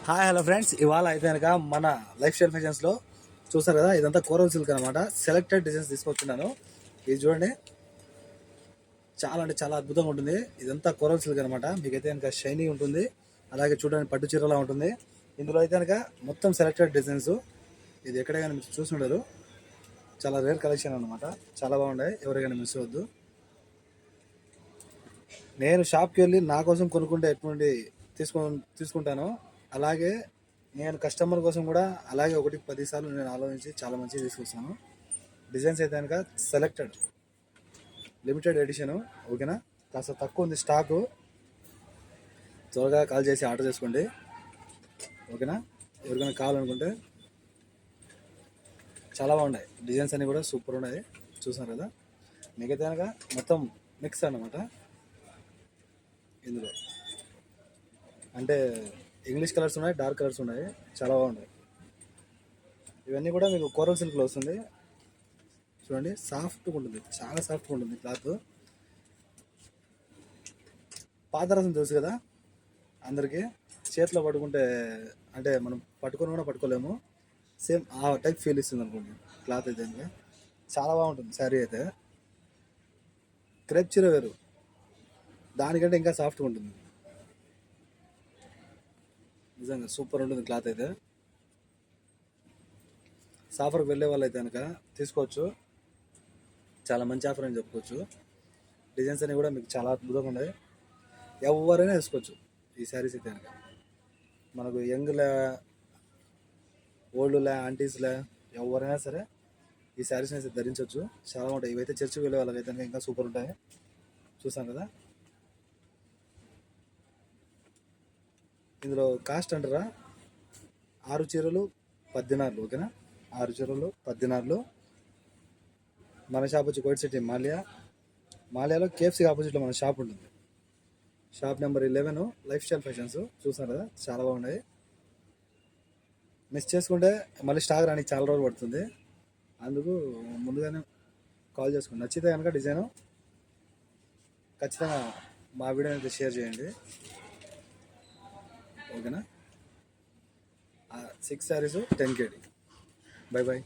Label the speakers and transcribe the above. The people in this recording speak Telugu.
Speaker 1: హాయ్ హలో ఫ్రెండ్స్, ఇవాళ అయితే కనుక మన లైఫ్ స్టైల్ ఫ్యాషన్స్లో చూస్తారు కదా, ఇదంతా కోరల్ సిల్క్ అనమాట. సెలెక్టెడ్ డిజైన్స్ తీసుకొచ్చున్నాను. ఇది చూడండి, చాలా అంటే చాలా అద్భుతంగా ఉంటుంది. ఇదంతా కోరల్ సిల్క్ అనమాట. మీకైతే కనుక షైనీ ఉంటుంది, అలాగే చూడడానికి పట్టు చీరలా ఉంటుంది. ఇందులో అయితే కనుక మొత్తం సెలెక్టెడ్ డిజైన్స్. ఇది ఎక్కడైనా మీరు చూసి ఉండరు, చాలా రేర్ కలెక్షన్ అనమాట. చాలా బాగున్నాయి, ఎవరికైనా మిస్ అవ్వద్దు. నేను షాప్కి వెళ్ళి నా కోసం కొనుక్కుంటే ఎటువంటి తీసుకుంటాను, అలాగే నేను కస్టమర్ కోసం కూడా అలాగే 1-10 సార్లు నేను ఆలోచించి చాలా మంచిగా తీసుకొస్తాను. డిజైన్స్ అయితే కనుక సెలెక్టెడ్, లిమిటెడ్ ఎడిషను. ఓకేనా, కాస్త తక్కువ ఉంది స్టాకు. త్వరగా కాల్ చేసి ఆర్డర్ చేసుకోండి. ఓకేనా, ఎవరికైనా కావాలనుకుంటే చాలా బాగున్నాయి. డిజైన్స్ అన్నీ కూడా సూపర్ ఉన్నాయి, చూసారు కదా. మీకైతే కనుక మొత్తం మిక్స్ అన్నమాట. ఇందులో అంటే ఇంగ్లీష్ కలర్స్ ఉన్నాయి, డార్క్ కలర్స్ ఉన్నాయి, చాలా బాగున్నాయి. ఇవన్నీ కూడా మీకు కోరల్ సిల్క్లో వస్తుంది. చూడండి, సాఫ్ట్గా ఉంటుంది, చాలా సాఫ్ట్గా ఉంటుంది క్లాత్. పాదరసం తెలుసు కదా అందరికీ, చేతిలో పట్టుకుంటే అంటే మనం పట్టుకొని కూడా పట్టుకోలేము, సేమ్ ఆ టైప్ ఫీల్ ఇస్తుంది అనుకోండి క్లాత్ అయితే. చాలా బాగుంటుంది శారీ అయితే. క్రేప్ చీర వేరు, దానికంటే ఇంకా సాఫ్ట్గా ఉంటుంది. నిజంగా సూపర్ ఉంటుంది క్లాత్ అయితే. సాఫర్కి వెళ్ళే వాళ్ళు అయితే కనుక తీసుకోవచ్చు, చాలా మంచి ఆఫర్ అని చెప్పుకోవచ్చు. డిజైన్స్ అన్నీ కూడా మీకు చాలా అద్భుతంగా ఉన్నాయి, ఎవరైనా వేసుకోవచ్చు ఈ శారీస్ అయితే కనుక. మనకు యంగ్లే, ఓల్డ్లే, ఆంటీస్లే, ఎవరైనా సరే ఈ శారీస్ని అయితే ధరించవచ్చు. చాలా ఉంటాయి. ఇవైతే చర్చికి వెళ్ళే వాళ్ళకైతే కనుక ఇంకా సూపర్ ఉంటాయి. చూసాం కదా. ఇందులో కాస్ట్ అంటారా, 6 చీరలు 10 దినార్లు. ఓకేనా, 6 చీరలు 10 దినార్లు. మన షాప్ వచ్చి కోయిట్ సిటీ మాల్యాలో కేఎఫ్సీ ఆపోజిట్లో మన షాప్ ఉంటుంది. Shop number 11, life style fashions. చూసారు కదా, చాలా బాగున్నాయి. మిస్ చేసుకుంటే మళ్ళీ స్టాక్ రానికి చాలా రోజులు పడుతుంది, అందుకు ముందుగానే కాల్ చేసుకోండి. నచ్చితే కనుక డిజైను ఖచ్చితంగా మా వీడియోని అయితే షేర్ చేయండి. ఓకేనా, 6 శారీస్ 10 KD. Bye bye.